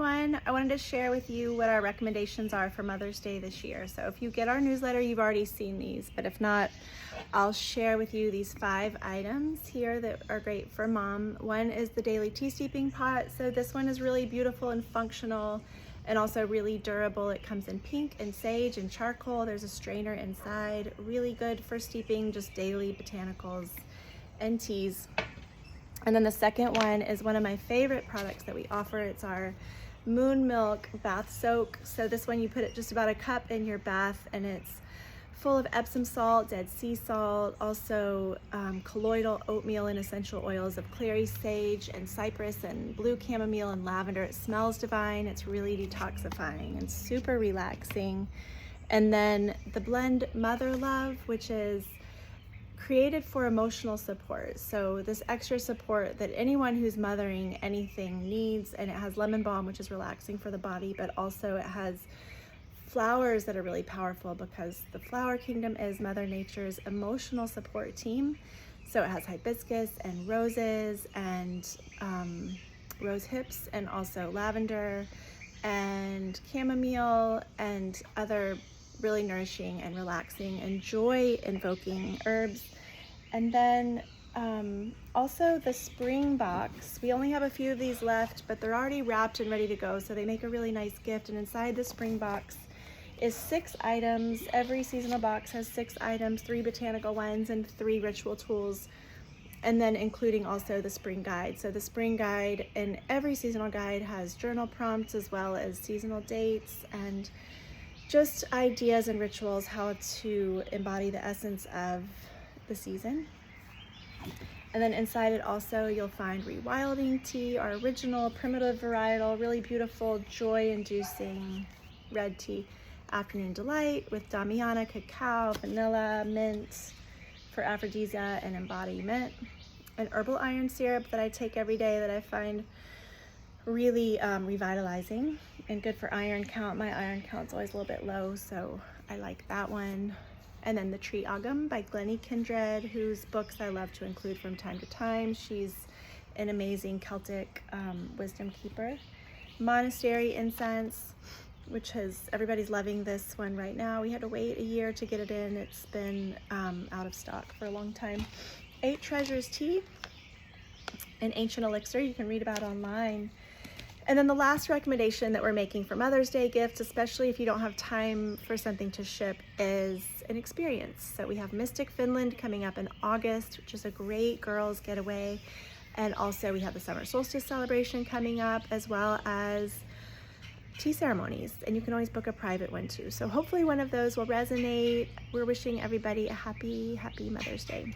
everyone. I wanted to share with you what our recommendations are for Mother's Day this year. So if you get our newsletter, you've already seen these, but if not, I'll share with you these 5 items here that are great for mom. One is the daily tea steeping pot. So this one is really beautiful and functional and also really durable. It comes in pink and sage and charcoal. There's a strainer inside. Really good for steeping just daily botanicals and teas. And then the second one is one of my favorite products that we offer. It's our Moon Milk Bath Soak. So this one, you put it just about a cup in your bath, and it's full of Epsom salt, Dead Sea salt, also colloidal oatmeal and essential oils of clary sage and cypress and blue chamomile and lavender. It smells divine. It's really detoxifying and super relaxing. And then the blend Mother Love, which is created for emotional support. So this extra support that anyone who's mothering anything needs, and it has lemon balm, which is relaxing for the body, but also it has flowers that are really powerful because the flower kingdom is Mother Nature's emotional support team. So it has hibiscus and roses and rose hips and also lavender and chamomile and other really nourishing and relaxing and joy invoking herbs. And then also the spring box. We only have a few of these left, but they're already wrapped and ready to go, so they make a really nice gift. And inside the spring box is 6 items. Every seasonal box has 6 items, 3 botanical ones and 3 ritual tools, and then including also the spring guide. So the spring guide and every seasonal guide has journal prompts as well as seasonal dates and just ideas and rituals how to embody the essence of the season. And then inside it also you'll find rewilding tea, our original primitive varietal, really beautiful joy-inducing red tea, afternoon delight with Damiana, cacao, vanilla, mint for aphrodisia and embodiment, an herbal iron syrup that I take every day that I find really revitalizing and good for iron count. My iron count's always a little bit low, so I like that one. And then the Tree Agam by Glennie Kindred, whose books I love to include from time to time. She's an amazing Celtic wisdom keeper. Monastery incense, which everybody's loving this one right now. We had to wait a year to get it in. It's been out of stock for a long time. 8 Treasures tea, an ancient elixir you can read about online. And then the last recommendation that we're making for Mother's Day gifts, especially if you don't have time for something to ship, is an experience. So we have Mystic Finland coming up in August, which is a great girls getaway. And also we have the summer solstice celebration coming up, as well as tea ceremonies. And you can always book a private one too. So hopefully one of those will resonate. We're wishing everybody a happy Mother's Day.